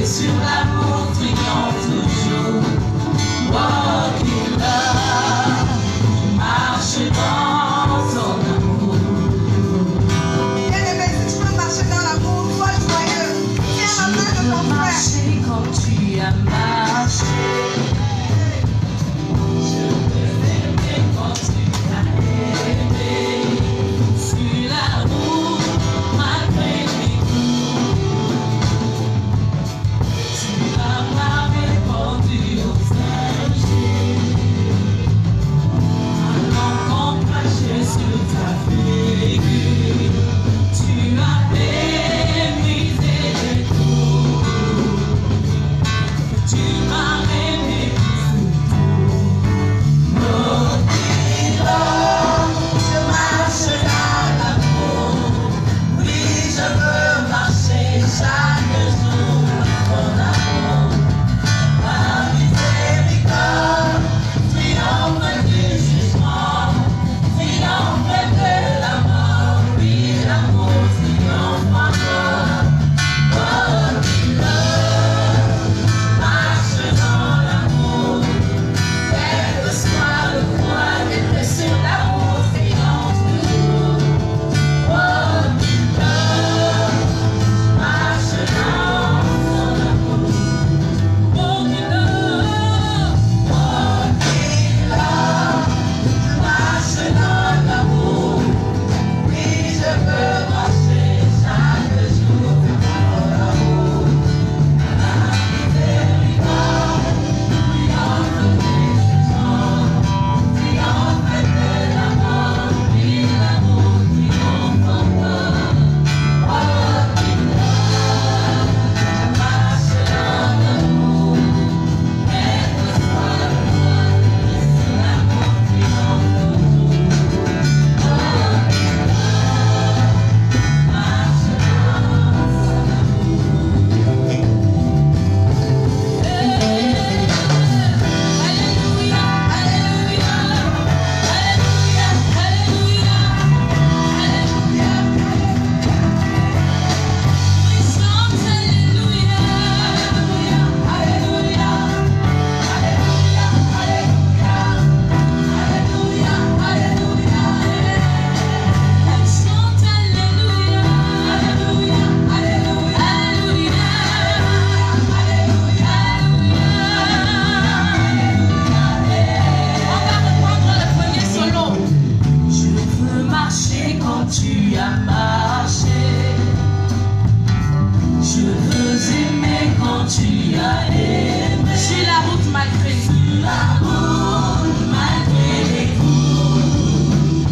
sur l'amour triomphe toujours. Walk in love, marche dans son amour. Bien-aimé, si tu veux marcher dans l'amour, sois joyeux. Tiens la main de ton frère. Marcher comme tu as marché. Je veux aimer quand tu as aimé. Sur la route, malgré les coups. Tu n'as pas répondu aux injures. Alors qu'on crachait sur ta figure. Tu as méprisé les coups. Tu m'as méprisé tout. Je marche dans l'amour. Oui, je veux marcher chaque jour dans ton amour. Ma miséricorde triomphe du jugement, triomphe de la mort. Oui, l'amour triomphe encore. Oh, love, marche dans l'amour. Quel que soit le poids des blessures, l'amour triomphe toujours. Oh, love, marche dans son amour. Oh, love, marche dans l'amour. Oui, je veux marcher chaque jour dans l'amour. La miséricorde triomphe des jugements, triomphe de la mort. Oui, l'amour triomphe encore. Oh, love, marche dans l'amour. Quel que soit le poids des blessures, l'amour triomphe toujours. Oh, love, marche dans son Je veux marcher quand tu as marché. Je veux aimer quand tu as aimé. Sur la route malgré les coups.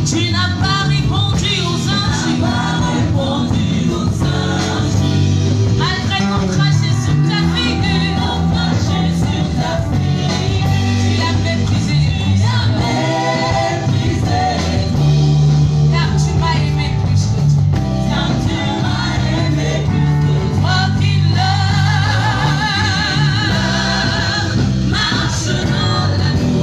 Tu n'as pas répondu aux injures. Malgré ton trajet sur ta figure. Tu as méprisé les coups. Car tu m'as aimé plus que tout. Walk in love, marche dans l'amour.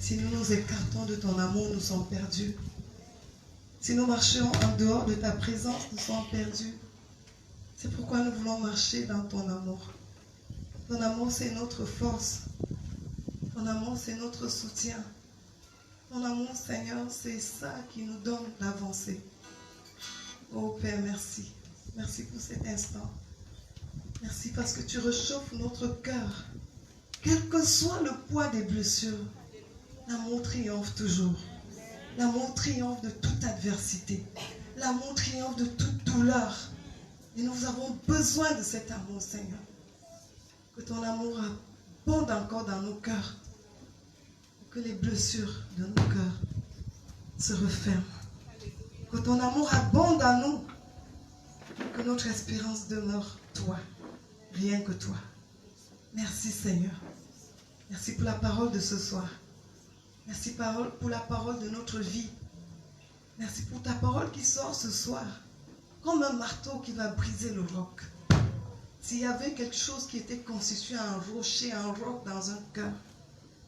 Si nous nous écartons de ton amour, nous sommes perdus. Si nous marchons en dehors de ta présence, nous sommes perdus. C'est pourquoi nous voulons marcher dans ton amour. Ton amour, c'est notre force. Ton amour, c'est notre soutien. Ton amour, Seigneur, c'est ça qui nous donne d'avancer. Oh Père, merci. Merci pour cet instant. Merci parce que tu réchauffes notre cœur. Quel que soit le poids des blessures, l'amour triomphe toujours. L'amour triomphe de toute adversité. L'amour triomphe de toute douleur. Et nous avons besoin de cet amour, Seigneur. Que ton amour abonde encore dans nos cœurs. Que les blessures de nos cœurs se referment. Que ton amour abonde en nous. Que notre espérance demeure toi. Rien que toi. Merci, Seigneur. Merci pour la parole de ce soir. Merci pour la parole de notre vie. Merci pour ta parole qui sort ce soir. Comme un marteau qui va briser le roc. S'il y avait quelque chose qui était constitué en rocher, en roc dans un cœur,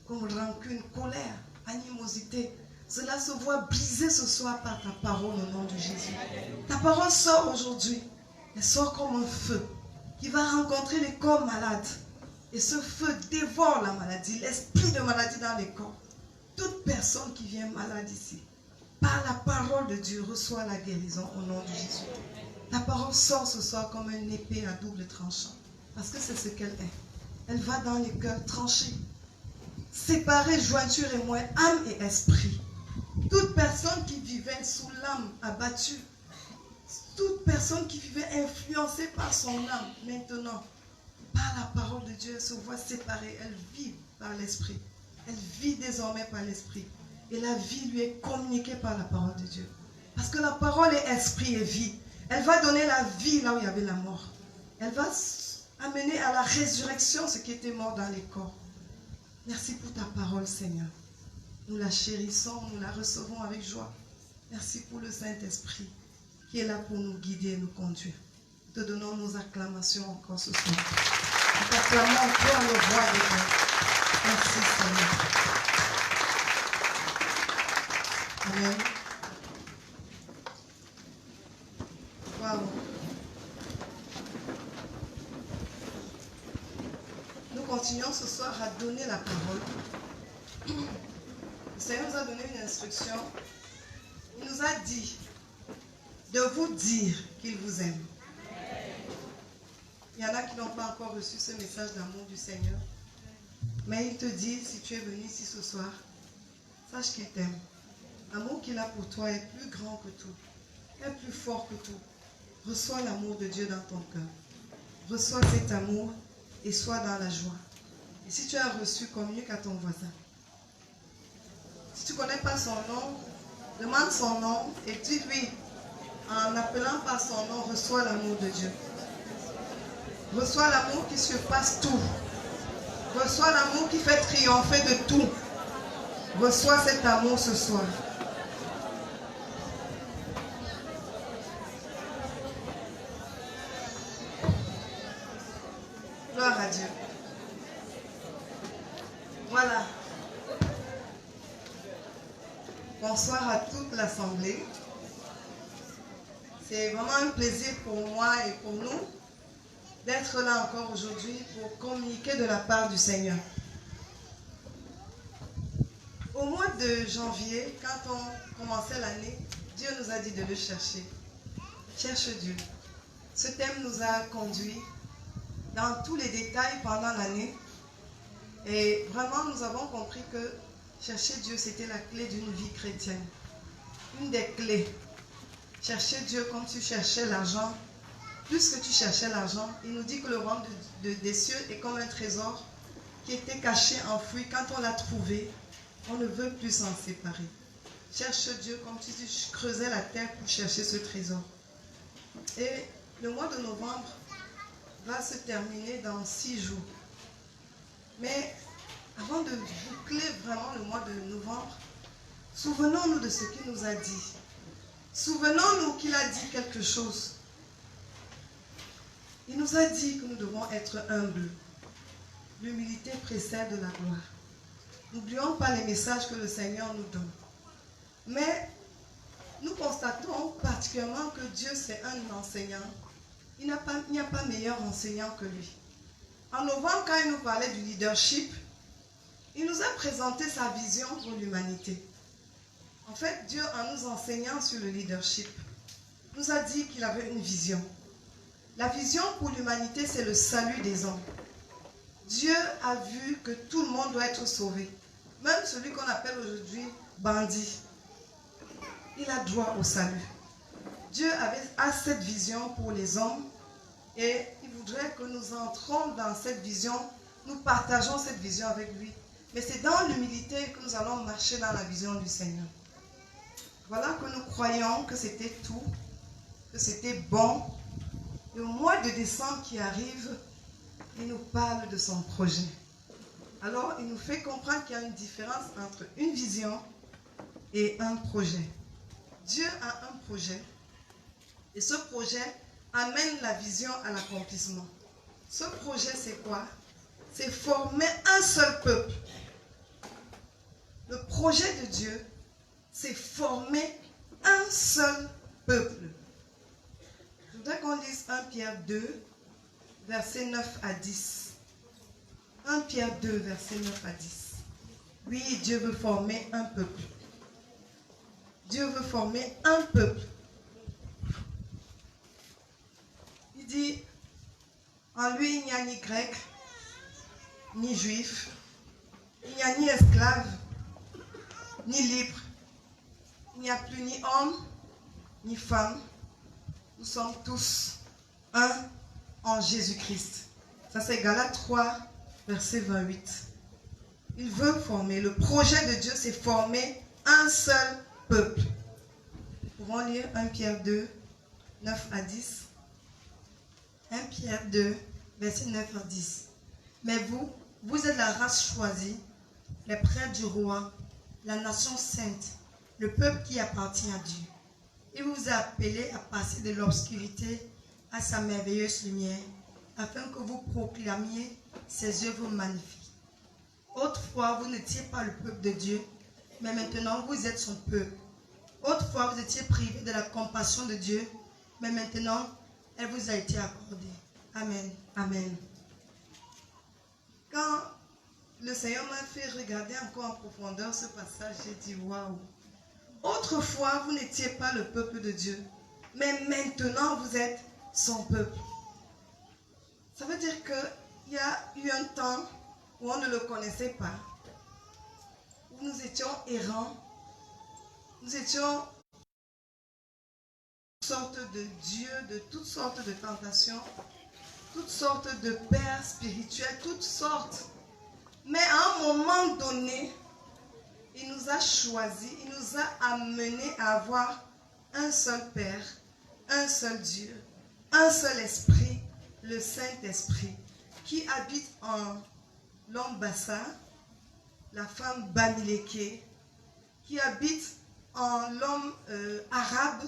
comme rancune, colère, animosité, cela se voit briser ce soir par ta parole au nom de Jésus. Ta parole sort aujourd'hui. Elle sort comme un feu qui va rencontrer les corps malades. Et ce feu dévore la maladie, l'esprit de maladie dans les corps. Toute personne qui vient malade ici, par la parole de Dieu, reçoit la guérison au nom de Jésus. Ta parole sort ce soir comme une épée à double tranchant. Parce que c'est ce qu'elle est. Elle va dans les cœurs tranchés. Séparer jointure et moelle, âme et esprit. Toute personne qui vivait sous l'âme abattue, toute personne qui vivait influencée par son âme, maintenant, par la parole de Dieu, elle se voit séparée. Elle vit par l'esprit. Elle vit désormais par l'esprit. Et la vie lui est communiquée par la parole de Dieu. Parce que la parole est esprit et vie. Elle va donner la vie là où il y avait la mort. Elle va amener à la résurrection ce qui était mort dans les corps. Merci pour ta parole, Seigneur. Nous la chérissons, nous la recevons avec joie. Merci pour le Saint-Esprit qui est là pour nous guider et nous conduire. Nous te donnons nos acclamations encore ce soir. Nous t'acclamons toi, le roi des rois. Merci, Seigneur. Amen. Wow. Nous continuons ce soir à donner la parole. Le Seigneur nous a donné une instruction. Il nous a dit de vous dire qu'il vous aime. Il y en a qui n'ont pas encore reçu ce message d'amour du Seigneur. Mais il te dit, si tu es venu ici ce soir, sache qu'il t'aime. L'amour qu'il a pour toi est plus grand que tout, est plus fort que tout. Reçois l'amour de Dieu dans ton cœur. Reçois cet amour et sois dans la joie. Et si tu as reçu, communique à ton voisin. Si tu ne connais pas son nom, demande son nom et dis-lui, en appelant par son nom, reçois l'amour de Dieu. Reçois l'amour qui surpasse tout. Reçois l'amour qui fait triompher de tout. Reçois cet amour ce soir. Gloire à Dieu. Voilà. Bonsoir à toute l'assemblée. C'est vraiment un plaisir pour moi et pour nous d'être là encore aujourd'hui pour communiquer de la part du Seigneur. Au mois de janvier, quand on commençait l'année, Dieu nous a dit de le chercher. Cherche Dieu. Ce thème nous a conduits dans tous les détails pendant l'année. Et vraiment, nous avons compris que chercher Dieu, c'était la clé d'une vie chrétienne. Une des clés. Chercher Dieu comme tu cherchais l'argent. Plus que tu cherchais l'argent, il nous dit que le royaume des cieux est comme un trésor qui était caché, enfoui. Quand on l'a trouvé, on ne veut plus s'en séparer. Cherche Dieu comme si tu creusais la terre pour chercher ce trésor. Et le mois de novembre va se terminer dans 6 jours. Mais avant de boucler vraiment le mois de novembre, souvenons-nous de ce qu'il nous a dit. Souvenons-nous qu'il a dit quelque chose. Il nous a dit que nous devons être humbles. L'humilité précède la gloire. N'oublions pas les messages que le Seigneur nous donne. Mais nous constatons particulièrement que Dieu, c'est un enseignant. Il n'y a pas meilleur enseignant que lui. En novembre, quand il nous parlait du leadership, il nous a présenté sa vision pour l'humanité. En fait, Dieu, en nous enseignant sur le leadership, nous a dit qu'il avait une vision. La vision pour l'humanité, c'est le salut des hommes. Dieu a vu que tout le monde doit être sauvé. Même celui qu'on appelle aujourd'hui bandit. Il a droit au salut. Dieu a cette vision pour les hommes et il voudrait que nous entrons dans cette vision, nous partageons cette vision avec lui. Mais c'est dans l'humilité que nous allons marcher dans la vision du Seigneur. Voilà que nous croyons que c'était tout, que c'était bon. Le mois de décembre qui arrive, il nous parle de son projet. Alors, il nous fait comprendre qu'il y a une différence entre une vision et un projet. Dieu a un projet et ce projet amène la vision à l'accomplissement. Ce projet, c'est quoi? C'est former un seul peuple. Le projet de Dieu, c'est former un seul peuple. Je voudrais qu'on lise 1 Pierre 2, versets 9 à 10. 1 Pierre 2, versets 9 à 10. Oui, Dieu veut former un peuple. Dieu veut former un peuple. Il dit, en lui, il n'y a ni grec, ni juif, il n'y a ni esclave, ni libre, il n'y a plus ni homme, ni femme. Nous sommes tous un en Jésus-Christ. Ça c'est Galates 3, verset 28. Il veut former. Le projet de Dieu, c'est former un seul peuple. Nous pouvons lire 1 Pierre 2, 9 à 10. 1 Pierre 2, verset 9 à 10. Mais vous êtes la race choisie, les prêtres du roi, la nation sainte, le peuple qui appartient à Dieu. Il vous a appelé à passer de l'obscurité à sa merveilleuse lumière, afin que vous proclamiez ses œuvres magnifiques. Autrefois, vous n'étiez pas le peuple de Dieu, mais maintenant vous êtes son peuple. Autrefois, vous étiez privés de la compassion de Dieu, mais maintenant, elle vous a été accordée. Amen. Amen. Quand le Seigneur m'a fait regarder encore en profondeur ce passage, j'ai dit waouh. Autrefois, vous n'étiez pas le peuple de Dieu, mais maintenant vous êtes son peuple. Ça veut dire qu'il y a eu un temps où on ne le connaissait pas, où nous étions errants, nous étions toutes sortes de dieux, de toutes sortes de tentations, toutes sortes de pères spirituels, toutes sortes. Mais à un moment donné, il nous a choisis, il nous a amenés à avoir un seul Père, un seul Dieu, un seul Esprit, le Saint-Esprit, qui habite en l'homme Bassa, la femme Bamileke, qui habite en l'homme arabe,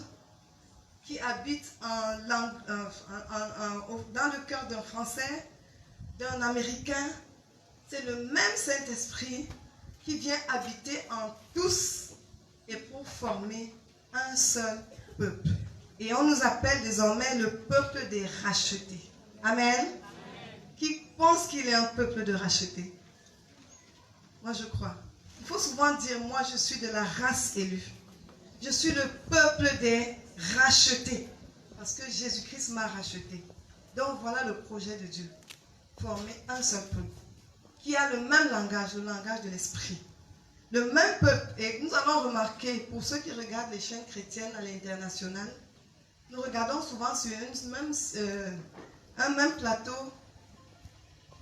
qui habite dans le cœur d'un Français, d'un Américain. C'est le même Saint-Esprit qui vient habiter en tous et pour former un seul peuple. Et on nous appelle désormais le peuple des rachetés. Amen. Amen. Qui pense qu'il est un peuple de rachetés? Moi je crois. Il faut souvent dire, moi je suis de la race élue. Je suis le peuple des rachetés. Parce que Jésus-Christ m'a racheté. Donc voilà le projet de Dieu. Former un seul peuple. Qui a le même langage, le langage de l'esprit. Le même peuple. Et nous allons remarquer, pour ceux qui regardent les chaînes chrétiennes à l'international, nous regardons souvent sur un même plateau.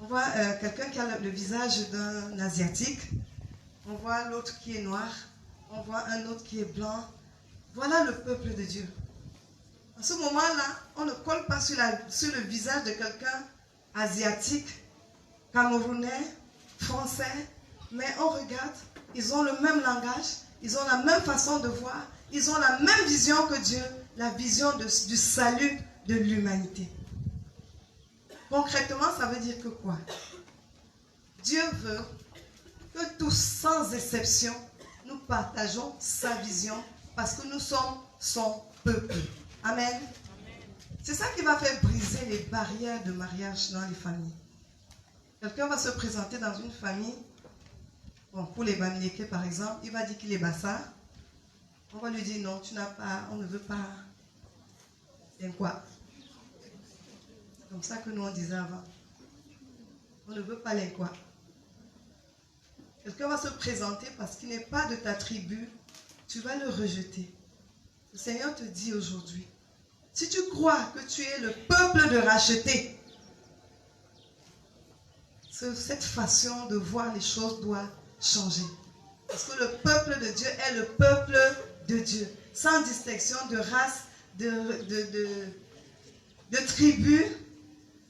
On voit quelqu'un qui a le visage d'un asiatique. On voit l'autre qui est noir. On voit un autre qui est blanc. Voilà le peuple de Dieu. À ce moment-là, on ne colle pas sur le visage de quelqu'un asiatique, camerounais, français, mais on regarde, ils ont le même langage, ils ont la même façon de voir, ils ont la même vision que Dieu, la vision du salut de l'humanité. Concrètement, ça veut dire que quoi? Dieu veut que tous, sans exception, nous partageons sa vision parce que nous sommes son peuple. Amen. C'est ça qui va faire briser les barrières de mariage dans les familles. Quelqu'un va se présenter dans une famille, bon, pour les Bamileke par exemple, il va dire qu'il est Bassa. On va lui dire non, tu n'as pas, on ne veut pas. C'est quoi? C'est comme ça que nous on disait avant. On ne veut pas les quoi. Quelqu'un va se présenter parce qu'il n'est pas de ta tribu, tu vas le rejeter. Le Seigneur te dit aujourd'hui, si tu crois que tu es le peuple de racheter, cette façon de voir les choses doit changer. Parce que le peuple de Dieu est le peuple de Dieu. Sans distinction de race, de tribu,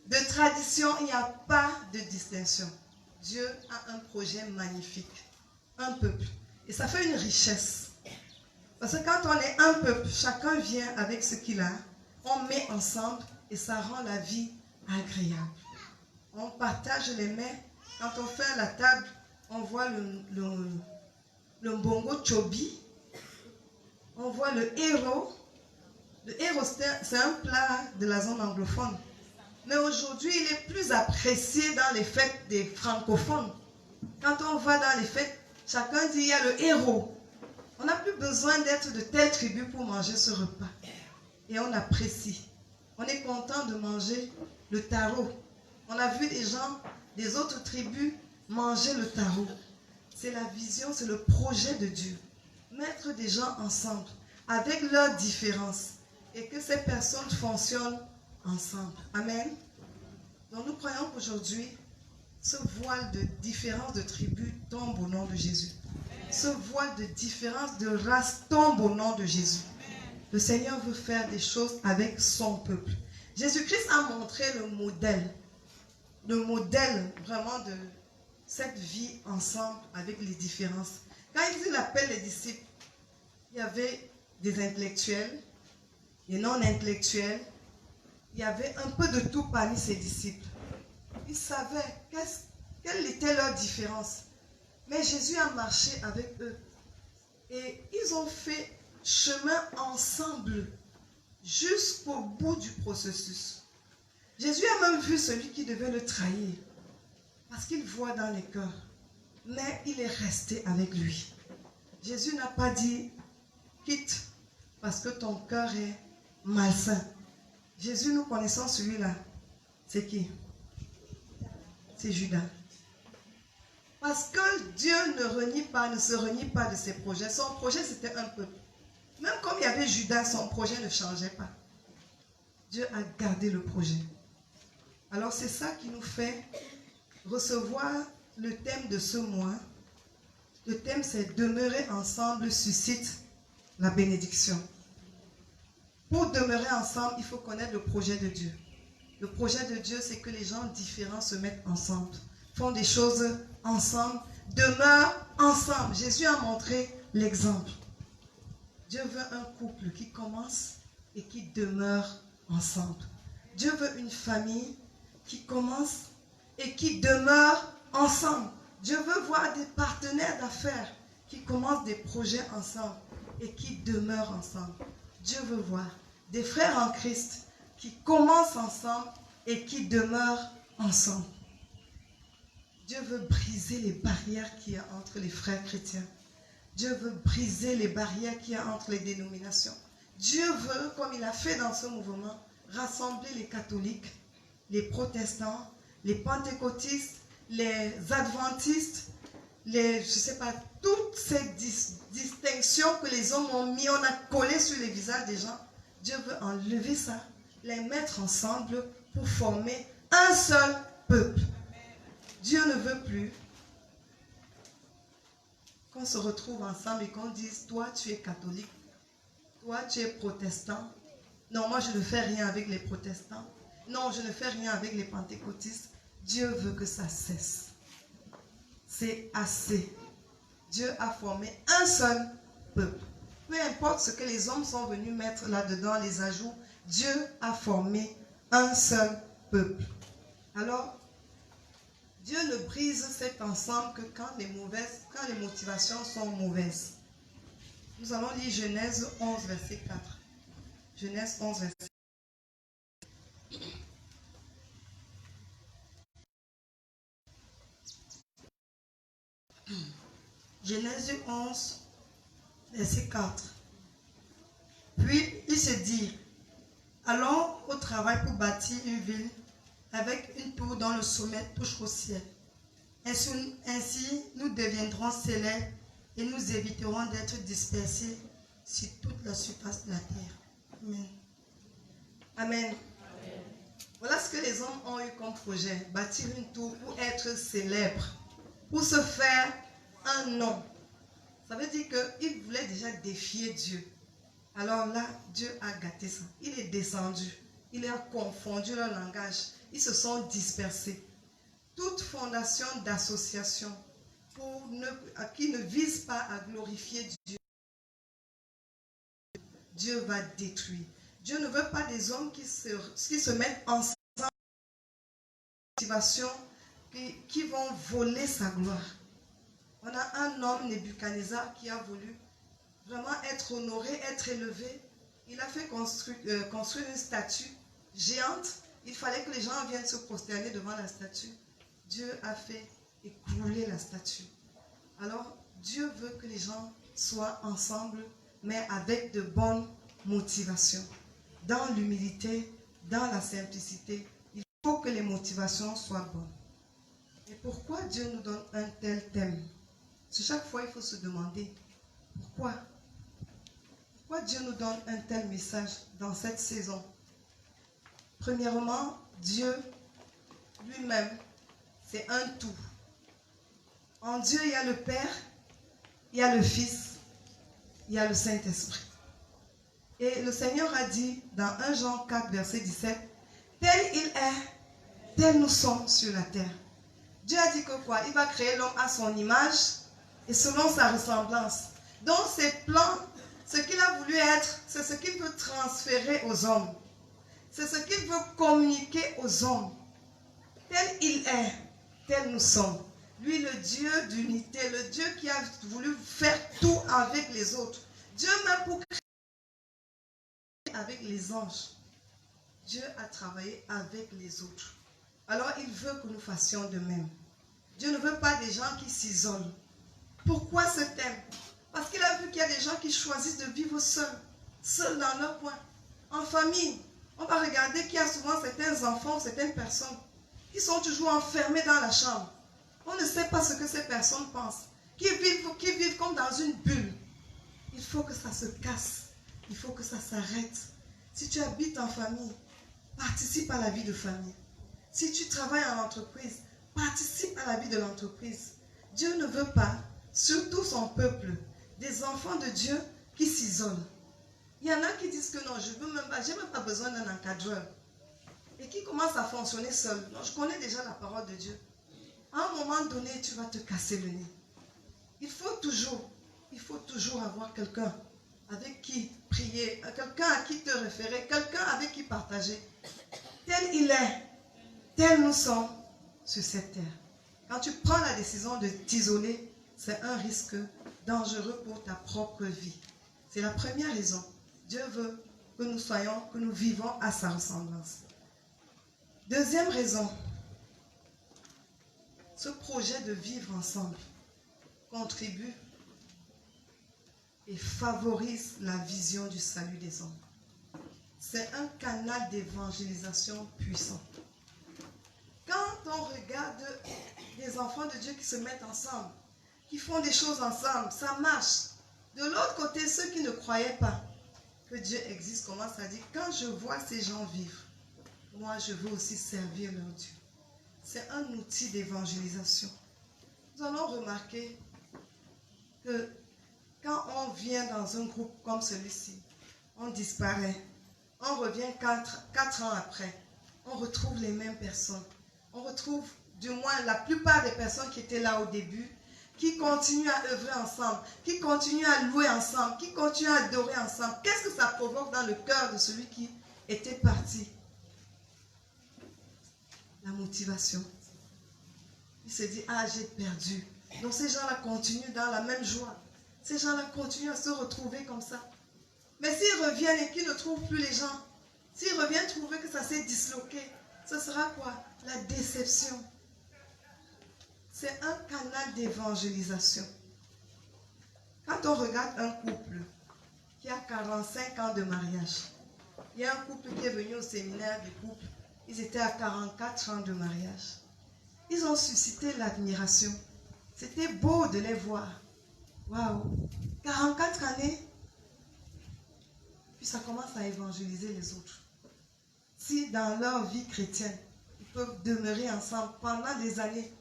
de tradition, il n'y a pas de distinction. Dieu a un projet magnifique. Un peuple. Et ça fait une richesse. Parce que quand on est un peuple, chacun vient avec ce qu'il a. On met ensemble et ça rend la vie agréable. On partage les mains. Quand on fait la table, on voit le mbongo chobi. On voit le héros. Le héros, c'est un plat de la zone anglophone. Mais aujourd'hui, il est plus apprécié dans les fêtes des francophones. Quand on va dans les fêtes, chacun dit il y a le héros. On n'a plus besoin d'être de telle tribu pour manger ce repas. Et on apprécie. On est content de manger le taro. On a vu des gens des autres tribus manger le taro. C'est la vision, c'est le projet de Dieu. Mettre des gens ensemble, avec leurs différences, et que ces personnes fonctionnent ensemble. Amen. Donc nous croyons qu'aujourd'hui, ce voile de différence de tribus tombe au nom de Jésus. Ce voile de différence de race tombe au nom de Jésus. Le Seigneur veut faire des choses avec son peuple. Jésus-Christ a montré le modèle vraiment de cette vie ensemble avec les différences. Quand il appelle les disciples, il y avait des intellectuels, des non-intellectuels, il y avait un peu de tout parmi ses disciples. Ils savaient quelle était leur différence. Mais Jésus a marché avec eux et ils ont fait chemin ensemble jusqu'au bout du processus. Jésus a même vu celui qui devait le trahir parce qu'il voit dans les cœurs. Mais il est resté avec lui. Jésus n'a pas dit quitte parce que ton cœur est malsain. Jésus, nous connaissons celui-là. C'est qui? C'est Judas. Parce que Dieu ne se renie pas de ses projets. Son projet, c'était un peuple. Même comme il y avait Judas, son projet ne changeait pas. Dieu a gardé le projet. Alors c'est ça qui nous fait recevoir le thème de ce mois. Le thème, c'est demeurer ensemble suscite la bénédiction. Pour demeurer ensemble, il faut connaître le projet de Dieu. Le projet de Dieu, c'est que les gens différents se mettent ensemble, font des choses ensemble, demeurent ensemble. Jésus a montré l'exemple. Dieu veut un couple qui commence et qui demeure ensemble. Dieu veut une famille qui commence et qui demeure ensemble. Dieu veut voir des partenaires d'affaires qui commencent des projets ensemble et qui demeurent ensemble. Dieu veut voir des frères en Christ qui commencent ensemble et qui demeurent ensemble. Dieu veut briser les barrières qu'il y a entre les frères chrétiens. Dieu veut briser les barrières qu'il y a entre les dénominations. Dieu veut, comme il a fait dans ce mouvement, rassembler les catholiques, les protestants, les pentecôtistes, les adventistes, je ne sais pas, toutes ces distinctions que les hommes ont mis, on a collé sur les visages des gens. Dieu veut enlever ça, les mettre ensemble pour former un seul peuple. Dieu ne veut plus qu'on se retrouve ensemble et qu'on dise, toi tu es catholique, toi tu es protestant. Non, moi je ne fais rien avec les protestants. Non, je ne fais rien avec les pentecôtistes. Dieu veut que ça cesse. C'est assez. Dieu a formé un seul peuple. Peu importe ce que les hommes sont venus mettre là-dedans, les ajouts, Dieu a formé un seul peuple. Alors, Dieu ne brise cet ensemble que quand les motivations sont mauvaises. Nous allons lire Genèse 11, verset 4. Genèse 11, verset 4. Genèse 11, verset 4. Puis ils se dirent, allons au travail pour bâtir une ville avec une tour dont le sommet touche au ciel. Ainsi, nous deviendrons célèbres et nous éviterons d'être dispersés sur toute la surface de la terre. Amen. Amen. Amen. Voilà ce que les hommes ont eu comme projet, bâtir une tour pour être célèbres, pour se faire un nom. Ça veut dire qu'ils voulaient déjà défier Dieu. Alors là, Dieu a gâté ça. Il est descendu. Il a confondu leur langage. Ils se sont dispersés. Toute fondation d'association qui ne vise pas à glorifier Dieu, Dieu va détruire. Dieu ne veut pas des hommes qui se mettent ensemble qui vont voler sa gloire. On a un homme, Nebuchadnezzar, qui a voulu vraiment être honoré, être élevé. Il a fait construire une statue géante. Il fallait que les gens viennent se prosterner devant la statue. Dieu a fait écrouler la statue. Alors, Dieu veut que les gens soient ensemble, mais avec de bonnes motivations. Dans l'humilité, dans la simplicité, il faut que les motivations soient bonnes. Et pourquoi Dieu nous donne un tel thème? Chaque fois, il faut se demander, pourquoi Dieu nous donne un tel message dans cette saison? Premièrement, Dieu lui-même, c'est un tout. En Dieu, il y a le Père, il y a le Fils, il y a le Saint-Esprit. Et le Seigneur a dit dans 1 Jean 4, verset 17, tel il est, tel nous sommes sur la terre. Dieu a dit que quoi? Il va créer l'homme à son image et selon sa ressemblance. Donc ses plans, ce qu'il a voulu être, c'est ce qu'il veut transférer aux hommes. C'est ce qu'il veut communiquer aux hommes. Tel il est, tel nous sommes. Lui, le Dieu d'unité, le Dieu qui a voulu faire tout avec les autres. Dieu même pour créer avec les anges. Dieu a travaillé avec les autres. Alors il veut que nous fassions de même. Dieu ne veut pas des gens qui s'isolent. Pourquoi ce thème? Parce qu'il a vu qu'il y a des gens qui choisissent de vivre seuls, seuls dans leur coin, en famille. On va regarder qu'il y a souvent certains enfants, certaines personnes qui sont toujours enfermés dans la chambre. On ne sait pas ce que ces personnes pensent, qui vivent comme dans une bulle. Il faut que ça se casse, il faut que ça s'arrête. Si tu habites en famille, participe à la vie de famille. Si tu travailles en entreprise, participe à la vie de l'entreprise. Dieu ne veut pas, surtout son peuple, des enfants de Dieu qui s'isolent. Il y en a qui disent que non, je n'ai même pas besoin d'un encadreur. Et qui commencent à fonctionner seul. Non, je connais déjà la parole de Dieu. À un moment donné, tu vas te casser le nez. Il faut toujours avoir quelqu'un avec qui prier, quelqu'un à qui te référer, quelqu'un avec qui partager. Tel il est, tel nous sommes sur cette terre. Quand tu prends la décision de t'isoler, c'est un risque dangereux pour ta propre vie. C'est la première raison. Dieu veut que nous vivons à sa ressemblance. Deuxième raison, ce projet de vivre ensemble contribue et favorise la vision du salut des hommes. C'est un canal d'évangélisation puissant. Quand on regarde des enfants de Dieu qui se mettent ensemble, qui font des choses ensemble, ça marche. De l'autre côté, ceux qui ne croyaient pas que Dieu existe commencent à dire, quand je vois ces gens vivre, moi je veux aussi servir leur Dieu. C'est un outil d'évangélisation. Nous allons remarquer que quand on vient dans un groupe comme celui-ci, on disparaît. On revient 4 ans après. On retrouve les mêmes personnes. On retrouve du moins la plupart des personnes qui étaient là au début, qui continuent à œuvrer ensemble, qui continuent à louer ensemble, qui continuent à adorer ensemble. Qu'est-ce que ça provoque dans le cœur de celui qui était parti? La motivation. il se dit, ah, j'ai perdu. Donc ces gens-là continuent dans la même joie. Ces gens-là continuent à se retrouver comme ça. Mais s'ils reviennent et qu'ils ne trouvent plus les gens, s'ils reviennent trouver que ça s'est disloqué, ce sera quoi? La déception. C'est un canal d'évangélisation. Quand on regarde un couple qui a 45 ans de mariage, il y a un couple qui est venu au séminaire du couple, ils étaient à 44 ans de mariage. Ils ont suscité l'admiration. C'était beau de les voir. Waouh! 44 années. Puis ça commence à évangéliser les autres. Si dans leur vie chrétienne, ils peuvent demeurer ensemble pendant des années,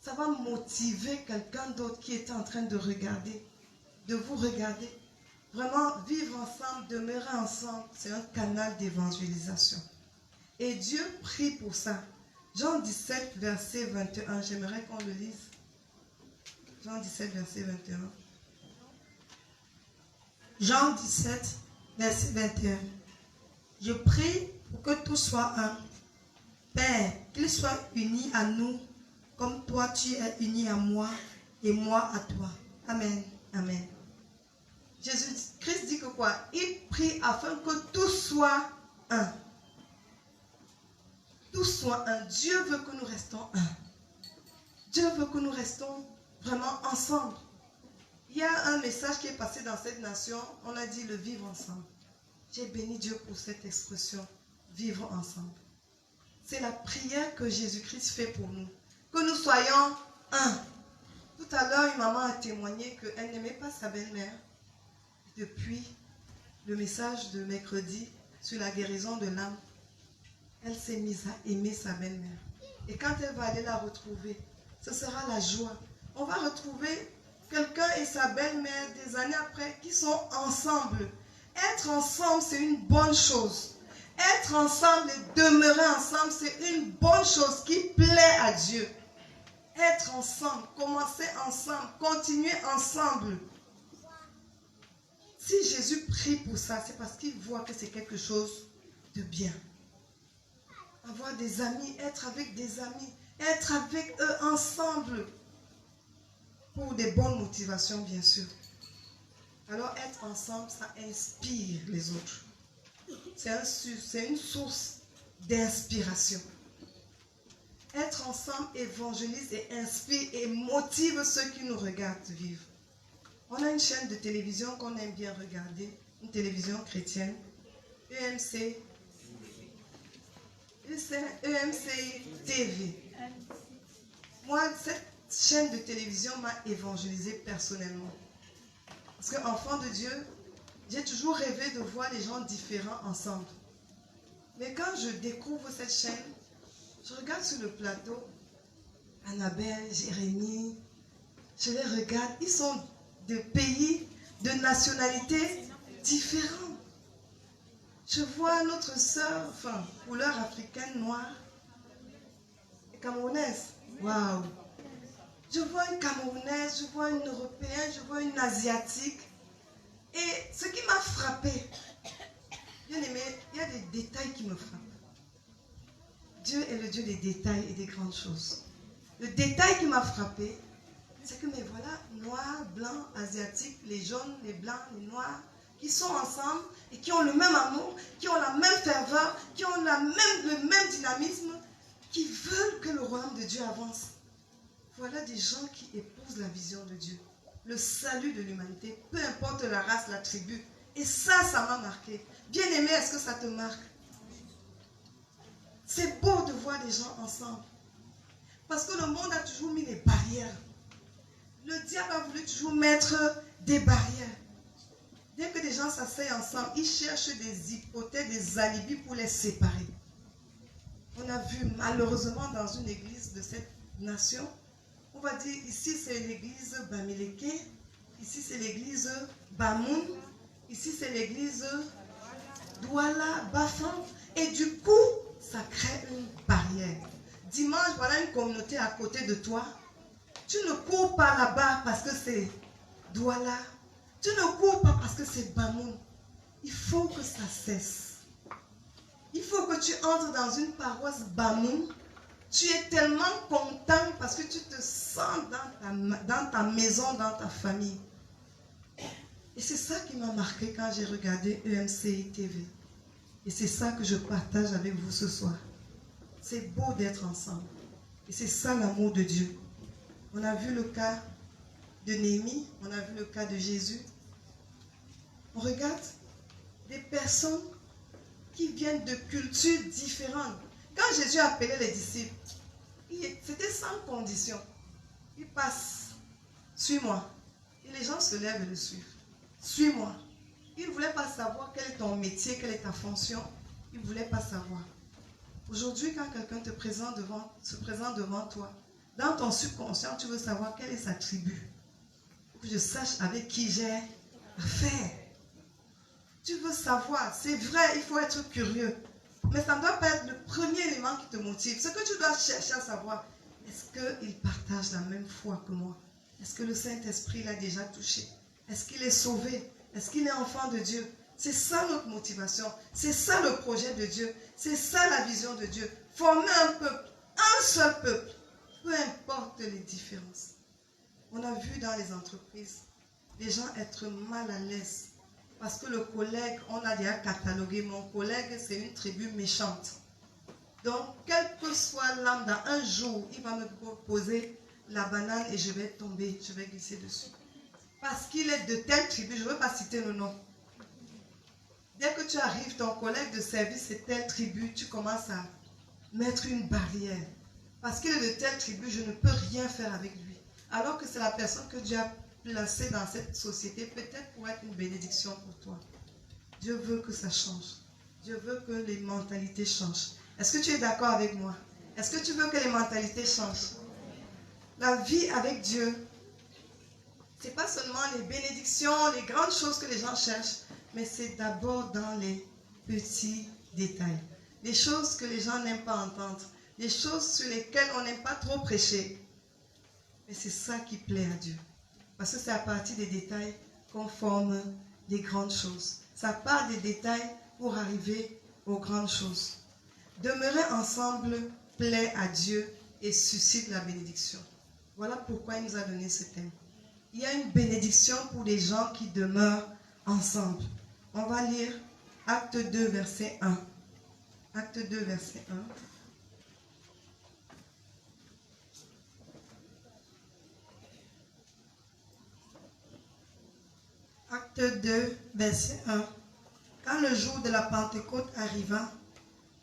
ça va motiver quelqu'un d'autre qui est en train de regarder, de vous regarder. Vraiment, vivre ensemble, demeurer ensemble, c'est un canal d'évangélisation. Et Dieu prie pour ça. Jean 17, verset 21, j'aimerais qu'on le lise. Jean 17, verset 21. Jean 17, verset 21. Je prie pour que tout soit un. Père, qu'ils soient unis à nous, comme toi tu es uni à moi et moi à toi. Amen. Amen. Jésus-Christ dit que quoi? Il prie afin que tout soit un. Tout soit un. Dieu veut que nous restons un. Dieu veut que nous restons vraiment ensemble. Il y a un message qui est passé dans cette nation. On a dit le vivre ensemble. J'ai béni Dieu pour cette expression. Vivre ensemble. C'est la prière que Jésus-Christ fait pour nous. Que nous soyons un. Tout à l'heure, une maman a témoigné qu'elle n'aimait pas sa belle-mère. Depuis le message de mercredi sur la guérison de l'âme, elle s'est mise à aimer sa belle-mère. Et quand elle va aller la retrouver, ce sera la joie. On va retrouver quelqu'un et sa belle-mère des années après qui sont ensemble. Être ensemble, c'est une bonne chose. Être ensemble et demeurer ensemble, c'est une bonne chose qui plaît à Dieu. Être ensemble, commencer ensemble, continuer ensemble. Si Jésus prie pour ça, c'est parce qu'il voit que c'est quelque chose de bien. Avoir des amis, être avec des amis, être avec eux ensemble. Pour des bonnes motivations, bien sûr. Alors, être ensemble, ça inspire les autres. C'est une source d'inspiration. Être ensemble évangélise et inspire et motive ceux qui nous regardent vivre. On a une chaîne de télévision qu'on aime bien regarder, une télévision chrétienne, EMC TV. Moi, cette chaîne de télévision m'a évangélisé personnellement. Parce qu'enfant de Dieu, j'ai toujours rêvé de voir les gens différents ensemble. Mais quand je découvre cette chaîne, je regarde sur le plateau, Annabelle, Jérémie, je les regarde, ils sont de pays, de nationalités différentes. Je vois notre sœur, enfin, couleur africaine, noire, et camerounaise. Waouh! Je vois une camerounaise, je vois une européenne, je vois une asiatique. Et ce qui m'a frappé, bien aimé, il y a des détails qui me frappent. Dieu est le Dieu des détails et des grandes choses. Le détail qui m'a frappé, c'est que, mais voilà, noirs, blancs, asiatiques, les jaunes, les blancs, les noirs, qui sont ensemble et qui ont le même amour, qui ont la même ferveur, qui ont le même dynamisme, qui veulent que le royaume de Dieu avance. Voilà des gens qui épousent la vision de Dieu. Le salut de l'humanité, peu importe la race, la tribu. Et ça m'a marqué. Bien aimé, est-ce que ça te marque? C'est beau de voir des gens ensemble. Parce que le monde a toujours mis des barrières. Le diable a voulu toujours mettre des barrières. Dès que des gens s'asseyent ensemble, ils cherchent des hypothèses, des alibis pour les séparer. On a vu malheureusement dans une église de cette nation, on va dire ici c'est l'église Bamileke, ici c'est l'église Bamoun, ici c'est l'église Douala, Bafan, et du coup ça crée une barrière. Dimanche, voilà une communauté à côté de toi. Tu ne cours pas là-bas parce que c'est Douala. Tu ne cours pas parce que c'est Bamoun. Il faut que ça cesse. Il faut que tu entres dans une paroisse Bamoun Tu es tellement content parce que tu te sens dans ta maison, dans ta famille. Et c'est ça qui m'a marqué quand j'ai regardé EMCI TV. Et c'est ça que je partage avec vous ce soir. C'est beau d'être ensemble. Et c'est ça l'amour de Dieu. On a vu le cas de Néhémie, on a vu le cas de Jésus. On regarde des personnes qui viennent de cultures différentes. Quand Jésus a appelé les disciples, c'était sans condition. Il passe, suis-moi. Et les gens se lèvent et le suivent. Suis-moi. Il ne voulait pas savoir quel est ton métier, quelle est ta fonction. Il ne voulait pas savoir. Aujourd'hui, quand quelqu'un se présente devant toi, dans ton subconscient, tu veux savoir quelle est sa tribu. Pour que je sache avec qui j'ai affaire. Tu veux savoir, c'est vrai, il faut être curieux. Mais ça ne doit pas être le premier élément qui te motive. Ce que tu dois chercher à savoir, est-ce qu'il partage la même foi que moi? Est-ce que le Saint-Esprit l'a déjà touché? Est-ce qu'il est sauvé? Est-ce qu'il est enfant de Dieu? C'est ça notre motivation. C'est ça le projet de Dieu. C'est ça la vision de Dieu. Former un peuple, un seul peuple. Peu importe les différences. On a vu dans les entreprises, les gens être mal à l'aise. Parce que le collègue, on a déjà catalogué, mon collègue, c'est une tribu méchante. Donc, quel que soit l'âme, dans un jour, il va me proposer la banane et je vais tomber, je vais glisser dessus. Parce qu'il est de telle tribu, je ne veux pas citer le nom. Dès que tu arrives, ton collègue de service c'est telle tribu, tu commences à mettre une barrière. Parce qu'il est de telle tribu, je ne peux rien faire avec lui. Alors que c'est la personne que Dieu a placée dans cette société, peut-être pour être une bénédiction pour toi. Dieu veut que ça change. Dieu veut que les mentalités changent. Est-ce que tu es d'accord avec moi? Est-ce que tu veux que les mentalités changent? La vie avec Dieu, ce n'est pas seulement les bénédictions, les grandes choses que les gens cherchent, mais c'est d'abord dans les petits détails. Les choses que les gens n'aiment pas entendre, les choses sur lesquelles on n'aime pas trop prêcher. Mais c'est ça qui plaît à Dieu. Parce que c'est à partir des détails qu'on forme des grandes choses. Ça part des détails pour arriver aux grandes choses. Demeurer ensemble plaît à Dieu et suscite la bénédiction. Voilà pourquoi il nous a donné ce thème. Il y a une bénédiction pour les gens qui demeurent ensemble. On va lire Acte 2, verset 1. Acte 2, verset 1. Acte 2, verset 1. Quand le jour de la Pentecôte arriva,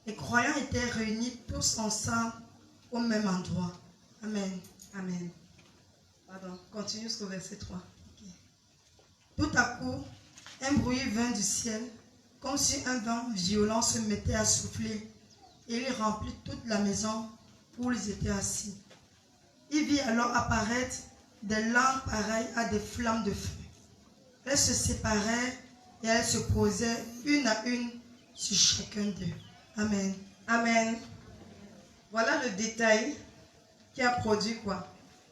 les croyants étaient réunis tous ensemble au même endroit. Amen. Amen. Pardon, continue jusqu'au verset 3. Okay. Tout à coup, un bruit vint du ciel, comme si un vent violent se mettait à souffler, et il remplit toute la maison où ils étaient assis. Il vit alors apparaître des langues pareilles à des flammes de feu. Elles se séparaient et elles se posaient une à une sur chacun d'eux. Amen. Amen. Voilà le détail qui a produit quoi?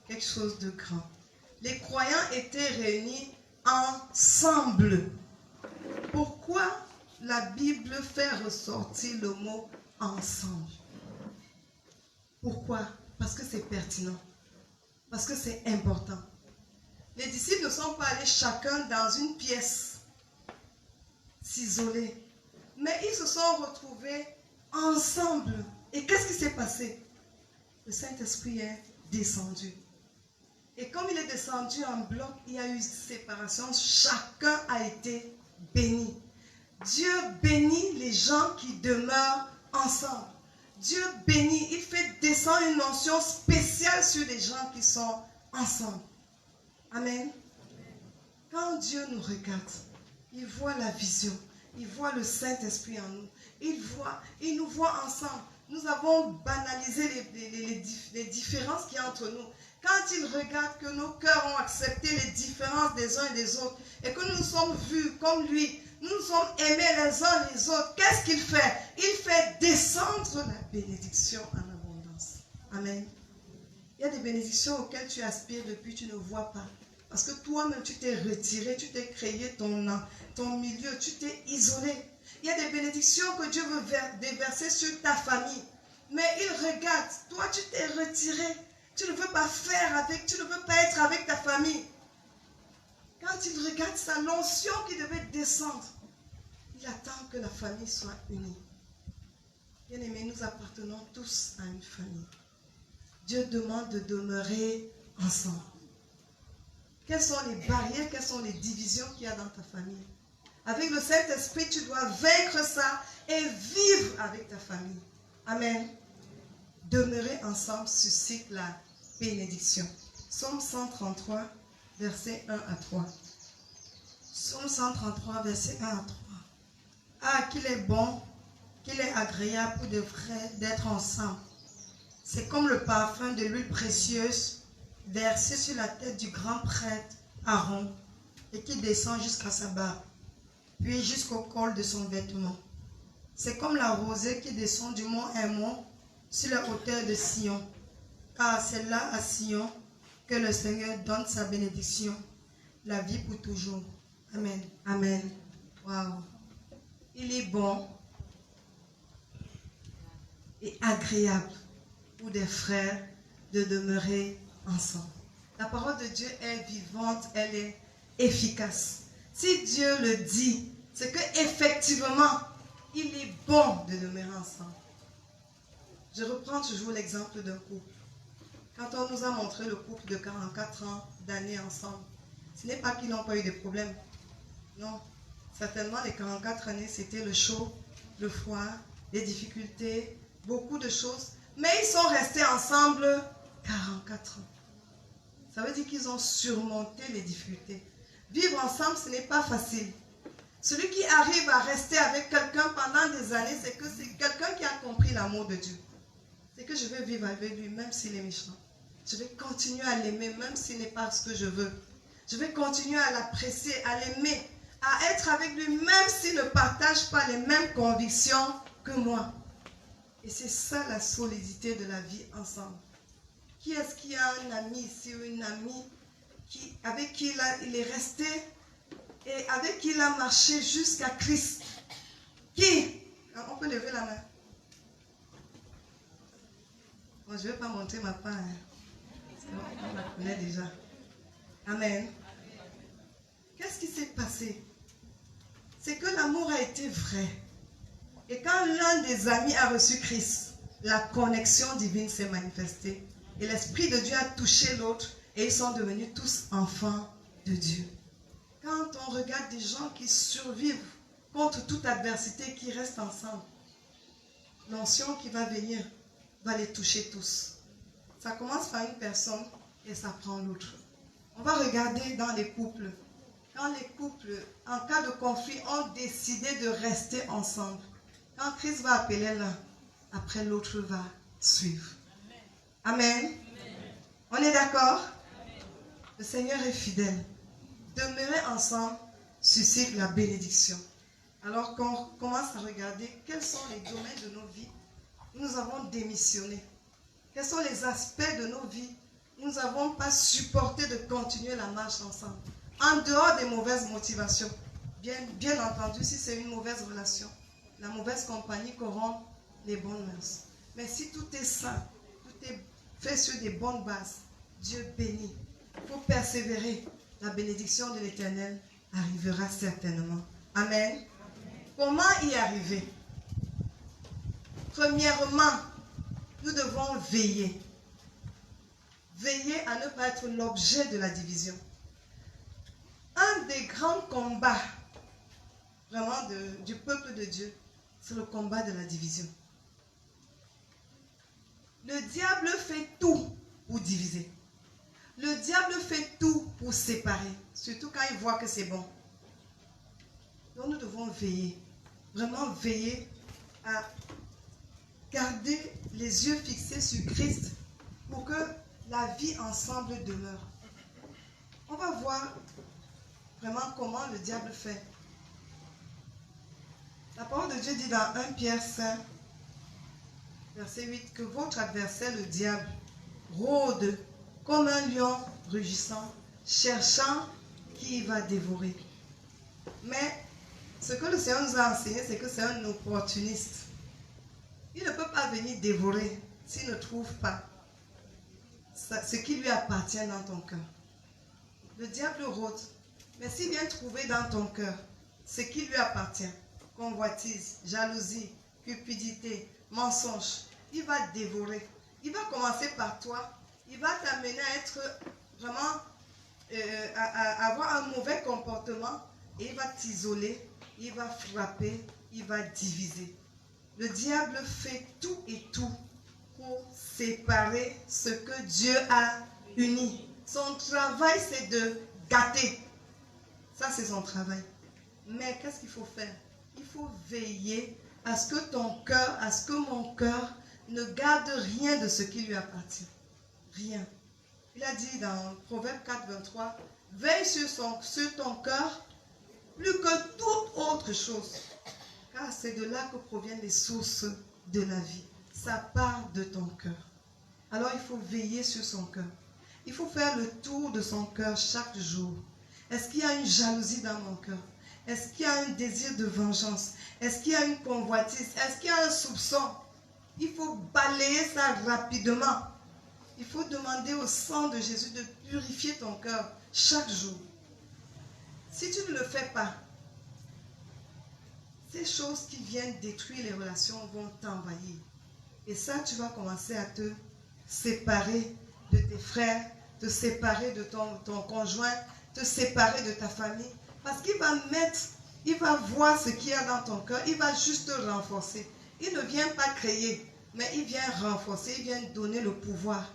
Quelque chose de grand. Les croyants étaient réunis ensemble. Pourquoi la Bible fait ressortir le mot ensemble? Pourquoi? Parce que c'est pertinent. Parce que c'est important. Les disciples ne sont pas allés chacun dans une pièce, s'isoler. Mais ils se sont retrouvés ensemble. Et qu'est-ce qui s'est passé? Le Saint-Esprit est descendu. Et comme il est descendu en bloc, il y a eu séparation. Chacun a été béni. Dieu bénit les gens qui demeurent ensemble. Dieu bénit, il fait descendre une notion spéciale sur les gens qui sont ensemble. Amen. Quand Dieu nous regarde, il voit la vision, il voit le Saint-Esprit en nous. Il nous voit ensemble. Nous avons banalisé les différences qu'il y a entre nous. Quand il regarde que nos cœurs ont accepté les différences des uns et des autres et que nous nous sommes vus comme lui, nous nous sommes aimés les uns les autres, qu'est-ce qu'il fait? Il fait descendre la bénédiction en abondance. Amen. Il y a des bénédictions auxquelles tu aspires depuis, tu ne vois pas. Parce que toi-même, tu t'es retiré, tu t'es créé ton milieu, tu t'es isolé. Il y a des bénédictions que Dieu veut déverser sur ta famille. Mais il regarde. Toi, tu t'es retiré. Tu ne veux pas faire avec, tu ne veux pas être avec ta famille. Quand il regarde sa l'onction qui devait descendre, il attend que la famille soit unie. Bien-aimés, nous appartenons tous à une famille. Dieu demande de demeurer ensemble. Quelles sont les barrières, quelles sont les divisions qu'il y a dans ta famille? Avec le Saint-Esprit, tu dois vaincre ça et vivre avec ta famille. Amen. Demeurer ensemble suscite la bénédiction. Psaume 133, versets 1 à 3. Psaume 133, verset 1 à 3. Ah, qu'il est bon, qu'il est agréable pour de frères d'être ensemble. C'est comme le parfum de l'huile précieuse versée sur la tête du grand prêtre Aaron et qui descend jusqu'à sa barbe, puis jusqu'au col de son vêtement. C'est comme la rosée qui descend du mont Hermon sur la hauteur de Sion, car c'est là à Sion que le Seigneur donne sa bénédiction, la vie pour toujours. Amen. Amen. Waouh. Il est bon et agréable pour des frères de demeurer ensemble. La parole de Dieu est vivante, elle est efficace. Si Dieu le dit, c'est que effectivement, il est bon de demeurer ensemble. Je reprends toujours l'exemple d'un couple. Quand on nous a montré le couple de 44 ans d'années ensemble, ce n'est pas qu'ils n'ont pas eu de problèmes. Non. Certainement, les 44 années, c'était le chaud, le froid, les difficultés, beaucoup de choses. Mais ils sont restés ensemble 44 ans. Ça veut dire qu'ils ont surmonté les difficultés. Vivre ensemble, ce n'est pas facile. Celui qui arrive à rester avec quelqu'un pendant des années, c'est que c'est quelqu'un qui a compris l'amour de Dieu. C'est que je vais vivre avec lui, même s'il est méchant. Je vais continuer à l'aimer, même s'il n'est pas ce que je veux. Je vais continuer à l'apprécier, à l'aimer, à être avec lui, même s'il ne partage pas les mêmes convictions que moi. Et c'est ça la solidité de la vie ensemble. Qui est-ce qui a un ami ici ou une amie avec qui il est resté et avec qui il a marché jusqu'à Christ? Qui? On peut lever la main. Bon, je ne vais pas monter ma part. On la connaît déjà. Amen. Qu'est-ce qui s'est passé? C'est que l'amour a été vrai. Et quand l'un des amis a reçu Christ, la connexion divine s'est manifestée. Et l'Esprit de Dieu a touché l'autre et ils sont devenus tous enfants de Dieu. Quand on regarde des gens qui survivent contre toute adversité, qui restent ensemble, l'onction qui va venir va les toucher tous. Ça commence par une personne et ça prend l'autre. On va regarder dans les couples. Quand les couples, en cas de conflit, ont décidé de rester ensemble, quand Christ va appeler l'un, après l'autre va suivre. Amen. On est d'accord? Le Seigneur est fidèle. Demeurer ensemble suscite la bénédiction. Alors qu'on commence à regarder quels sont les domaines de nos vies où nous avons démissionné. Quels sont les aspects de nos vies où nous n'avons pas supporté de continuer la marche ensemble. En dehors des mauvaises motivations. Bien entendu, si c'est une mauvaise relation, la mauvaise compagnie corrompt les bonnes mœurs. Mais si tout est sain, tout est fait sur des bonnes bases, Dieu bénit. Il faut persévérer. La bénédiction de l'Éternel arrivera certainement. Amen. Comment y arriver? Premièrement, nous devons veiller. Veiller à ne pas être l'objet de la division. Un des grands combats vraiment du peuple de Dieu, c'est le combat de la division. Le diable fait tout pour diviser. Le diable fait tout pour séparer, surtout quand il voit que c'est bon. Donc nous devons veiller, vraiment veiller à garder les yeux fixés sur Christ pour que la vie ensemble demeure. On va voir vraiment comment le diable fait. La parole de Dieu dit dans 1 Pierre 5, verset 8, que votre adversaire, le diable, rôde comme un lion rugissant, cherchant qui va dévorer. Mais ce que le Seigneur nous a enseigné, c'est que c'est un opportuniste. Il ne peut pas venir dévorer s'il ne trouve pas ce qui lui appartient dans ton cœur. Le diable rôde, mais s'il vient trouver dans ton cœur ce qui lui appartient, convoitise, jalousie, cupidité, mensonge, il va dévorer. Il va commencer par toi, il va t'amener à être vraiment, à avoir un mauvais comportement et il va t'isoler, il va frapper, il va diviser. Le diable fait tout et tout pour séparer ce que Dieu a uni. Son travail, c'est de gâter. Ça, c'est son travail. Mais qu'est-ce qu'il faut faire? Il faut veiller à ce que ton cœur, à ce que mon cœur ne garde rien de ce qui lui appartient. Rien. Il a dit dans Proverbe 4, 23, veille sur ton cœur plus que toute autre chose. Car c'est de là que proviennent les sources de la vie. Ça part de ton cœur. Alors il faut veiller sur son cœur. Il faut faire le tour de son cœur chaque jour. Est-ce qu'il y a une jalousie dans mon cœur? Est-ce qu'il y a un désir de vengeance? Est-ce qu'il y a une convoitise? Est-ce qu'il y a un soupçon? Il faut balayer ça rapidement. Il faut demander au sang de Jésus de purifier ton cœur chaque jour. Si tu ne le fais pas, ces choses qui viennent détruire les relations vont t'envahir. Et ça, tu vas commencer à te séparer de tes frères, te séparer de ton conjoint, te séparer de ta famille. Parce qu'il va voir ce qu'il y a dans ton cœur, il va juste te renforcer. Il ne vient pas créer, mais il vient renforcer, il vient donner le pouvoir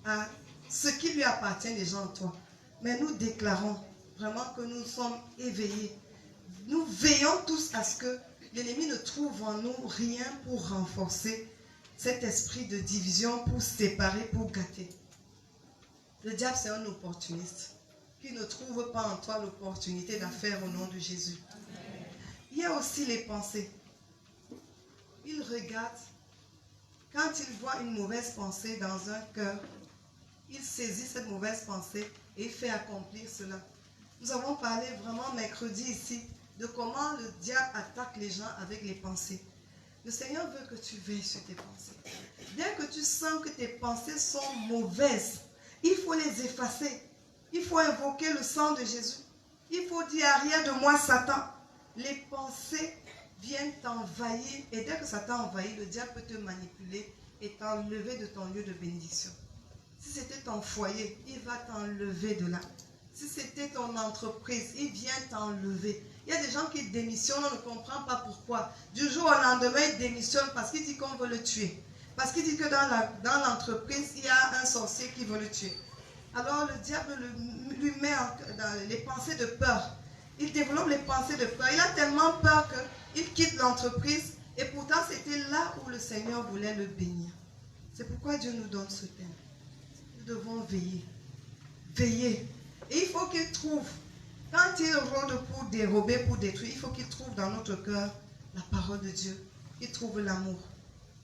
à ce qui lui appartient déjà en toi. Mais nous déclarons vraiment que nous sommes éveillés. Nous veillons tous à ce que l'ennemi ne trouve en nous rien pour renforcer cet esprit de division, pour séparer, pour gâter. Le diable, c'est un opportuniste qui ne trouve pas en toi l'opportunité d'affaire au nom de Jésus. Il y a aussi les pensées. Il regarde, quand il voit une mauvaise pensée dans un cœur, il saisit cette mauvaise pensée et il fait accomplir cela. Nous avons parlé vraiment mercredi ici de comment le diable attaque les gens avec les pensées. Le Seigneur veut que tu veilles sur tes pensées. Dès que tu sens que tes pensées sont mauvaises, il faut les effacer. Il faut invoquer le sang de Jésus. Il faut dire arrière de moi, Satan. Les pensées viennent t'envahir et dès que ça t'a envahi, le diable peut te manipuler et t'enlever de ton lieu de bénédiction. Si c'était ton foyer, il va t'enlever de là. Si c'était ton entreprise, il vient t'enlever. Il y a des gens qui démissionnent, on ne comprend pas pourquoi. Du jour au lendemain, ils démissionnent parce qu'il dit qu'on veut le tuer. Parce qu'il dit que dans l'entreprise, il y a un sorcier qui veut le tuer. Alors le diable lui met dans les pensées de peur. Il développe les pensées de peur. Il a tellement peur qu'il quitte l'entreprise. Et pourtant, c'était là où le Seigneur voulait le bénir. C'est pourquoi Dieu nous donne ce thème. Nous devons veiller. Veiller. Et il faut qu'il trouve, quand il rôde pour dérober, pour détruire, il faut qu'il trouve dans notre cœur la parole de Dieu. Il trouve l'amour.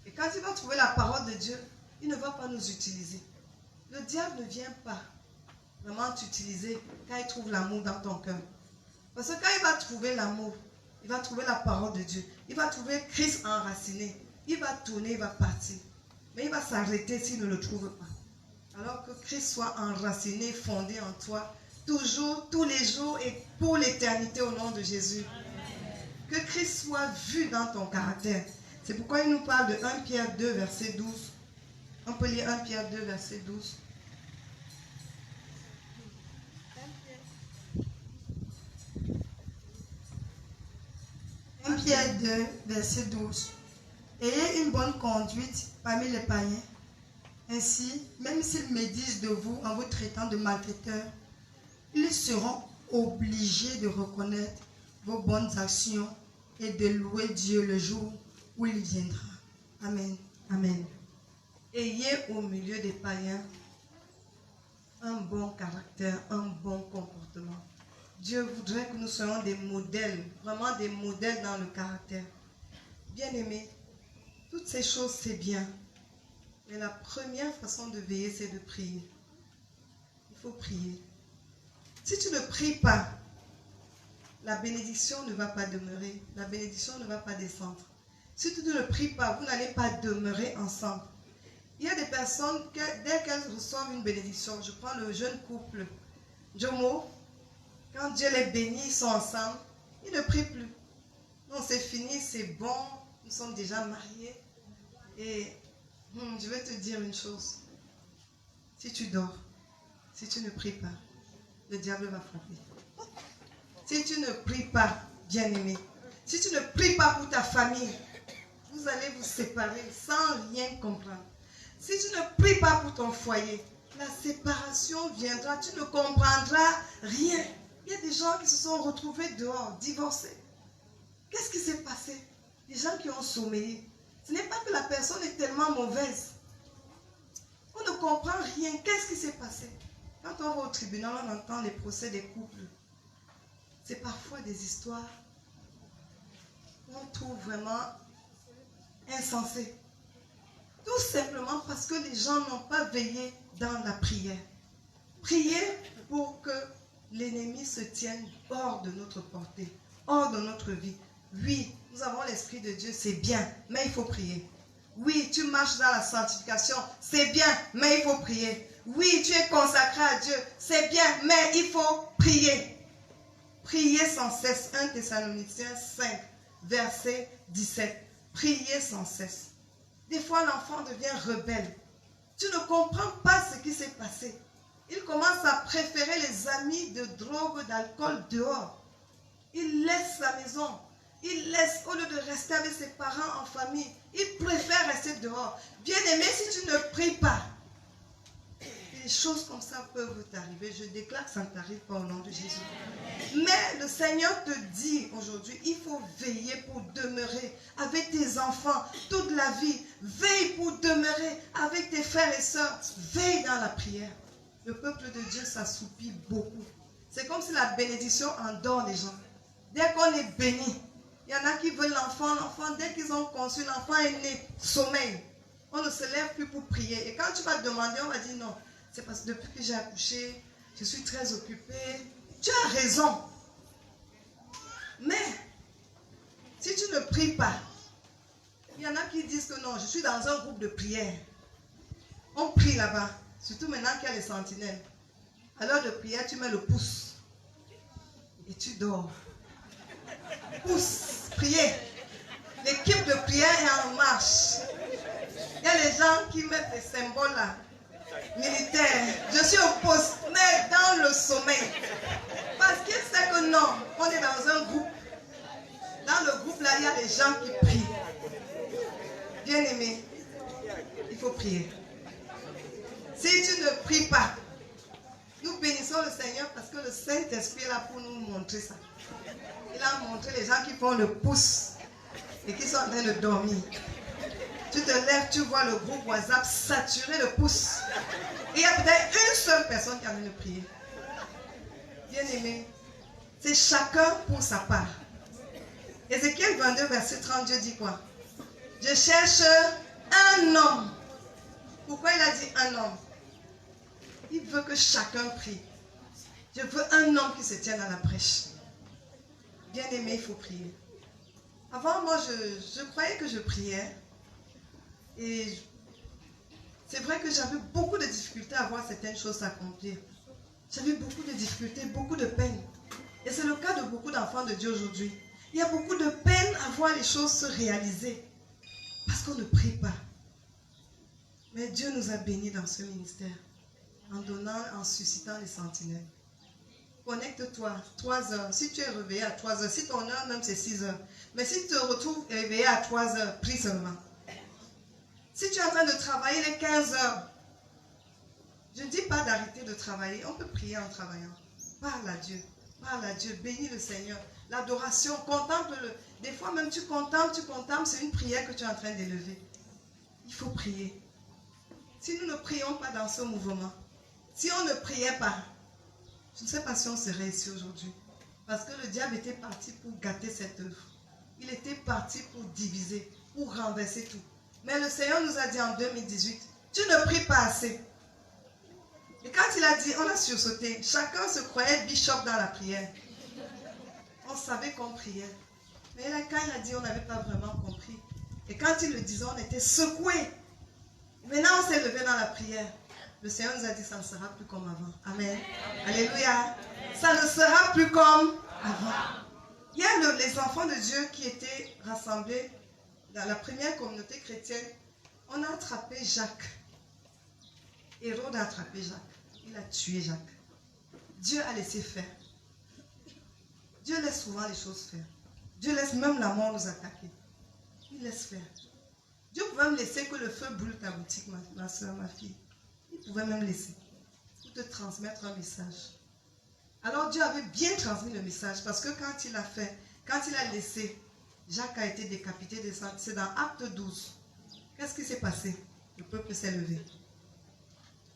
Et quand il va trouver la parole de Dieu, il ne va pas nous utiliser. Le diable ne vient pas vraiment t'utiliser quand il trouve l'amour dans ton cœur. Parce que quand il va trouver l'amour, il va trouver la parole de Dieu. Il va trouver Christ enraciné. Il va tourner, il va partir. Mais il va s'arrêter s'il ne le trouve pas. Alors que Christ soit enraciné, fondé en toi, toujours, tous les jours et pour l'éternité au nom de Jésus. Que Christ soit vu dans ton caractère. C'est pourquoi il nous parle de 1 Pierre 2, verset 12. On peut lire 1 Pierre 2, verset 12. 1 Pierre 2, verset 12. Ayez une bonne conduite parmi les païens. Ainsi, même s'ils médisent de vous en vous traitant de malfaiteurs, ils seront obligés de reconnaître vos bonnes actions et de louer Dieu le jour où il viendra. Amen. Amen. Ayez au milieu des païens un bon caractère, un bon comportement. Dieu voudrait que nous soyons des modèles, vraiment des modèles dans le caractère. Bien-aimés, toutes ces choses, c'est bien. Mais la première façon de veiller, c'est de prier. Il faut prier. Si tu ne pries pas, la bénédiction ne va pas demeurer. La bénédiction ne va pas descendre. Si tu ne pries pas, vous n'allez pas demeurer ensemble. Il y a des personnes, dès qu'elles reçoivent une bénédiction, je prends le jeune couple Jomo, quand Dieu les bénit, ils sont ensemble, ils ne prient plus. Non, c'est fini, c'est bon, nous sommes déjà mariés. Et je vais te dire une chose. Si tu dors, si tu ne pries pas, le diable va frapper. Si tu ne pries pas, bien-aimé, si tu ne pries pas pour ta famille, vous allez vous séparer sans rien comprendre. Si tu ne pries pas pour ton foyer, la séparation viendra, tu ne comprendras rien. Il y a des gens qui se sont retrouvés dehors, divorcés. Qu'est-ce qui s'est passé? Des gens qui ont sommeillé. Ce n'est pas que la personne est tellement mauvaise. On ne comprend rien. Qu'est-ce qui s'est passé? Quand on va au tribunal, on entend les procès des couples. C'est parfois des histoires qu'on trouve vraiment insensées. Tout simplement parce que les gens n'ont pas veillé dans la prière. Priez pour que l'ennemi se tienne hors de notre portée, hors de notre vie. Oui, nous avons l'Esprit de Dieu, c'est bien, mais il faut prier. Oui, tu marches dans la sanctification, c'est bien, mais il faut prier. Oui, tu es consacré à Dieu, c'est bien, mais il faut prier. Priez sans cesse. 1 Thessaloniciens 5, verset 17. Priez sans cesse. Des fois, l'enfant devient rebelle. Tu ne comprends pas ce qui s'est passé. Il commence à préférer les amis de drogue, d'alcool dehors. Il laisse sa maison. Il laisse, au lieu de rester avec ses parents en famille, il préfère rester dehors. Bien-aimé, si tu ne pries pas, des choses comme ça peuvent t'arriver. Je déclare que ça ne t'arrive pas au nom de Jésus. Mais le Seigneur te dit aujourd'hui, il faut veiller pour demeurer avec tes enfants toute la vie. Veille pour demeurer avec tes frères et sœurs. Veille dans la prière. Le peuple de Dieu s'assoupit beaucoup. C'est comme si la bénédiction endort les gens. Dès qu'on est béni, il y en a qui veulent l'enfant, dès qu'ils ont conçu, l'enfant est né, sommeil. On ne se lève plus pour prier. Et quand tu vas demander, on va dire non. C'est parce que depuis que j'ai accouché, je suis très occupée. Tu as raison. Mais, si tu ne pries pas, il y en a qui disent que non, je suis dans un groupe de prière. On prie là-bas, surtout maintenant qu'il y a les sentinelles. À l'heure de prière, tu mets le pouce et tu dors. Pouce, prier. L'équipe de prière est en marche. Il y a les gens qui mettent des symboles là, militaires. Je suis au poste, mais dans le sommeil. Parce qu'il sait que non, on est dans un groupe. Dans le groupe là, il y a des gens qui prient. Bien aimé, il faut prier. Si tu ne pries pas, nous bénissons le Seigneur parce que le Saint-Esprit est là pour nous montrer ça. Il a montré les gens qui font le pouce et qui sont en train de dormir. Tu te lèves, tu vois le groupe WhatsApp saturé de pouce. Et il y a peut-être une seule personne qui a envie de prier. Bien aimé, c'est chacun pour sa part. Ézéchiel 22, verset 30, Dieu dit quoi? Je cherche un homme. Pourquoi il a dit un homme? Il veut que chacun prie. Je veux un homme qui se tienne à la brèche. Bien aimé, il faut prier. Avant, moi, je croyais que je priais. Et c'est vrai que j'avais beaucoup de difficultés à voir certaines choses s'accomplir. J'avais beaucoup de difficultés, beaucoup de peine. Et c'est le cas de beaucoup d'enfants de Dieu aujourd'hui. Il y a beaucoup de peine à voir les choses se réaliser. Parce qu'on ne prie pas. Mais Dieu nous a bénis dans ce ministère. En donnant, en suscitant les sentinelles. Connecte-toi, 3 heures. Si tu es réveillé à 3 heures, si ton heure même c'est 6 heures. Mais si tu te retrouves réveillé à 3 heures, prie seulement. Si tu es en train de travailler les 15 heures, je ne dis pas d'arrêter de travailler. On peut prier en travaillant. Parle à Dieu. Parle à Dieu. Bénis le Seigneur. L'adoration, contemple-le. Des fois même tu contemples, c'est une prière que tu es en train d'élever. Il faut prier. Si nous ne prions pas dans ce mouvement, si on ne priait pas, je ne sais pas si on serait ici aujourd'hui. Parce que le diable était parti pour gâter cette œuvre. Il était parti pour diviser, pour renverser tout. Mais le Seigneur nous a dit en 2018, tu ne pries pas assez. Et quand il a dit, on a sursauté. Chacun se croyait bishop dans la prière. On savait qu'on priait. Mais là, quand il a dit, on n'avait pas vraiment compris. Et quand il le disait, on était secoués. Maintenant, on s'est levé dans la prière. Le Seigneur nous a dit, ça ne sera plus comme avant. Amen. Alléluia. Ça ne sera plus comme avant. Il y a les enfants de Dieu qui étaient rassemblés dans la première communauté chrétienne. On a attrapé Jacques. Hérode a attrapé Jacques. Il a tué Jacques. Dieu a laissé faire. Dieu laisse souvent les choses faire. Dieu laisse même la mort nous attaquer. Il laisse faire. Dieu pouvait me laisser que le feu brûle ta boutique, ma soeur, ma fille. Il pouvait même laisser pour te transmettre un message. Alors Dieu avait bien transmis le message parce que quand il a fait, quand il a laissé, Jacques a été décapité. C'est dans Acte 12. Qu'est-ce qui s'est passé? Le peuple s'est levé.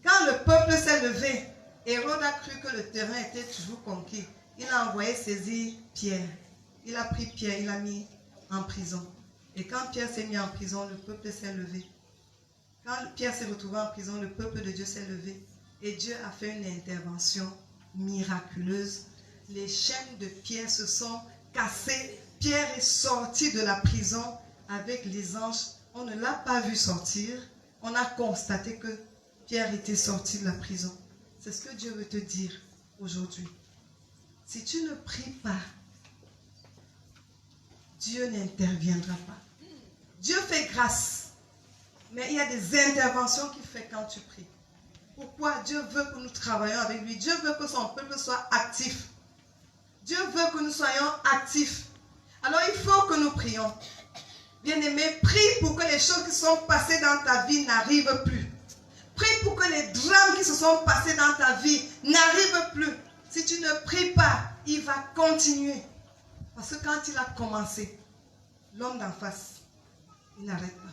Quand le peuple s'est levé, Hérode a cru que le terrain était toujours conquis. Il a envoyé saisir Pierre. Il a pris Pierre, il l'a mis en prison. Et quand Pierre s'est mis en prison, le peuple s'est levé. Quand Pierre s'est retrouvé en prison, le peuple de Dieu s'est levé. Et Dieu a fait une intervention miraculeuse. Les chaînes de Pierre se sont cassées. Pierre est sorti de la prison avec les anges. On ne l'a pas vu sortir. On a constaté que Pierre était sorti de la prison. C'est ce que Dieu veut te dire aujourd'hui. Si tu ne pries pas, Dieu n'interviendra pas. Dieu fait grâce. Mais il y a des interventions qu'il fait quand tu pries. Pourquoi? Dieu veut que nous travaillions avec lui. Dieu veut que son peuple soit actif. Dieu veut que nous soyons actifs. Alors il faut que nous prions. Bien-aimé, prie pour que les choses qui sont passées dans ta vie n'arrivent plus. Prie pour que les drames qui se sont passés dans ta vie n'arrivent plus. Si tu ne pries pas, il va continuer. Parce que quand il a commencé, l'homme d'en face, il n'arrête pas.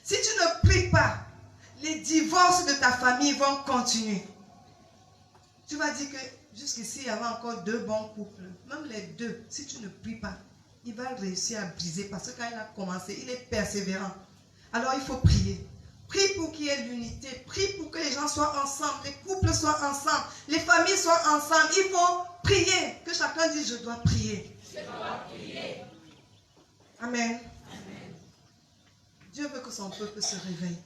Si tu ne pries pas, les divorces de ta famille vont continuer. Tu vas dire que jusqu'ici, il y avait encore 2 bons couples. Même les 2, si tu ne pries pas, il va réussir à briser. Parce que quand il a commencé, il est persévérant. Alors il faut prier. Prie pour qu'il y ait l'unité. Prie pour que les gens soient ensemble, les couples soient ensemble, les familles soient ensemble. Il faut prier. Que chacun dise, je dois prier. Je dois prier. Amen. Dieu veut que son peuple se réveille.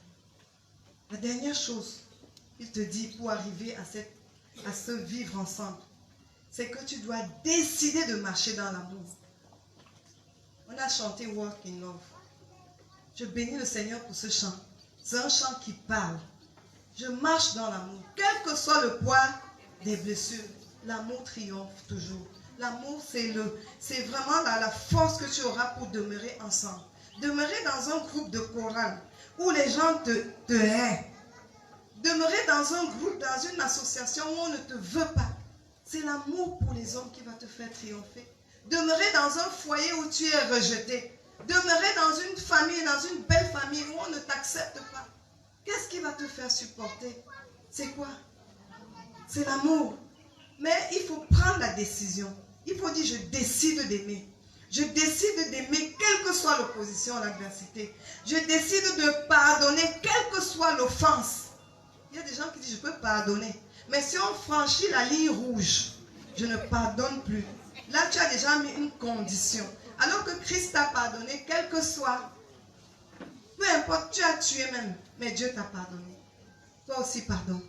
La dernière chose qu'il te dit pour arriver à se vivre ensemble, c'est que tu dois décider de marcher dans l'amour. On a chanté Walk in Love. Je bénis le Seigneur pour ce chant. C'est un chant qui parle. Je marche dans l'amour. Quel que soit le poids des blessures, l'amour triomphe toujours. L'amour, c'est vraiment la force que tu auras pour demeurer ensemble. Demeurer dans un groupe de chorale où les gens te haïssent. Demeurer dans un groupe, dans une association où on ne te veut pas. C'est l'amour pour les hommes qui va te faire triompher. Demeurer dans un foyer où tu es rejeté. Demeurer dans une famille, dans une belle famille où on ne t'accepte pas. Qu'est-ce qui va te faire supporter? C'est quoi? C'est l'amour. Mais il faut prendre la décision. Il faut dire, je décide d'aimer. Je décide d'aimer quelle que soit l'opposition, l'adversité. Je décide de pardonner quelle que soit l'offense. Il y a des gens qui disent, je peux pardonner. Mais si on franchit la ligne rouge, je ne pardonne plus. Là, tu as déjà mis une condition. Alors que Christ t'a pardonné, quel que soit, peu importe, tu as tué même, mais Dieu t'a pardonné. Toi aussi, pardonne.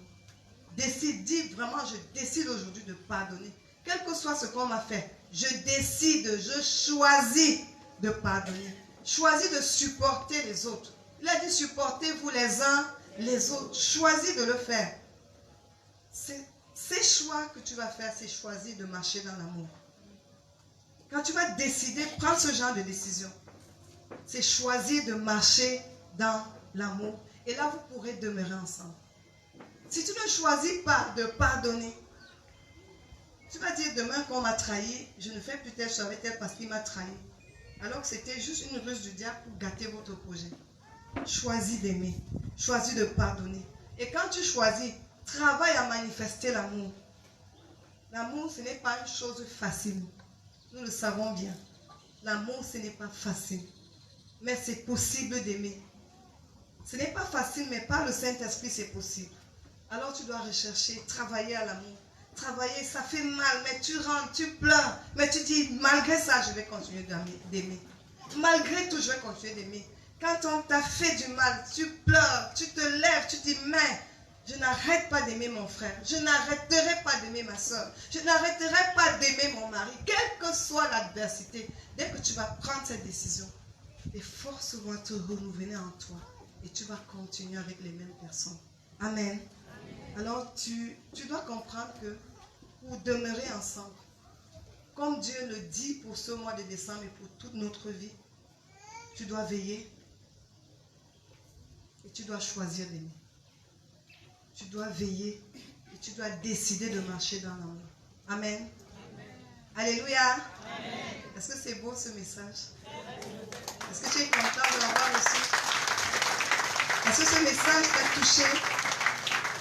Décide, dis vraiment, je décide aujourd'hui de pardonner. Quel que soit ce qu'on m'a fait, je décide, je choisis de pardonner. Choisis de supporter les autres. Il a dit, supportez-vous les uns les autres. Choisis de le faire. Ces choix que tu vas faire, c'est choisir de marcher dans l'amour. Quand tu vas décider, prendre ce genre de décision, c'est choisir de marcher dans l'amour. Et là, vous pourrez demeurer ensemble. Si tu ne choisis pas de pardonner, tu vas dire demain qu'on m'a trahi, je ne fais plus telle chose avec elle parce qu'il m'a trahi. Alors que c'était juste une ruse du diable pour gâter votre projet. Choisis d'aimer, choisis de pardonner. Et quand tu choisis, travaille à manifester l'amour. L'amour, ce n'est pas une chose facile. Nous le savons bien. L'amour, ce n'est pas facile. Mais c'est possible d'aimer. Ce n'est pas facile, mais par le Saint-Esprit, c'est possible. Alors tu dois rechercher, travailler à l'amour. Travailler, ça fait mal, mais tu rentres, tu pleures. Mais tu dis, malgré ça, je vais continuer d'aimer. Malgré tout, je vais continuer d'aimer. Quand on t'a fait du mal, tu pleures, tu te lèves, tu dis, mais je n'arrête pas d'aimer mon frère. Je n'arrêterai pas d'aimer ma soeur. Je n'arrêterai pas d'aimer mon mari. Quelle que soit l'adversité, dès que tu vas prendre cette décision, les forces vont te renouveler en toi. Et tu vas continuer avec les mêmes personnes. Amen. Alors tu dois comprendre que pour demeurer ensemble, comme Dieu le dit pour ce mois de décembre et pour toute notre vie, tu dois veiller et tu dois choisir d'aimer. Tu dois veiller et tu dois décider de marcher dans l'amour. Amen. Amen. Alléluia. Amen. Est-ce que c'est beau ce message? Est-ce que tu es content de l'avoir reçu? Est-ce que ce message t'a touché?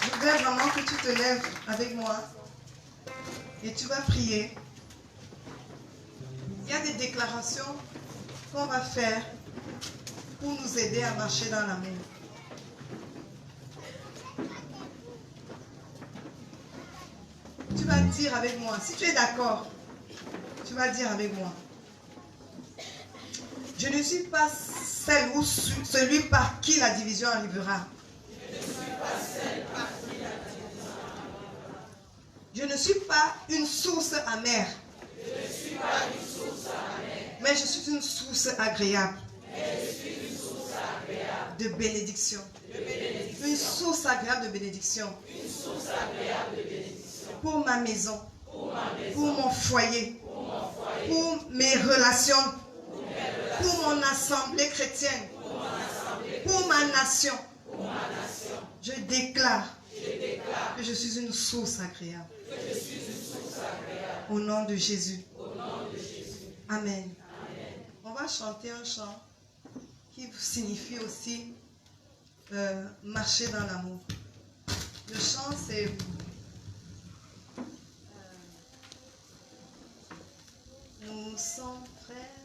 Je voudrais vraiment que tu te lèves avec moi et tu vas prier. Il y a des déclarations qu'on va faire pour nous aider à marcher dans l'amour. Tu vas dire avec moi, si tu es d'accord, tu vas dire avec moi. Je ne suis pas celle ou celui par qui la division arrivera. Je ne suis pas une source amère. Mais je suis une source agréable. De bénédiction. Une source agréable de bénédiction. Pour ma maison. Pour mon foyer. Pour mes relations. Pour mon assemblée chrétienne. Pour ma nation. Je déclare que je suis une source agréable. Au nom de Jésus. Amen. On va chanter un chant qui signifie aussi marcher dans l'amour. Le chant, c'est nous sommes frères.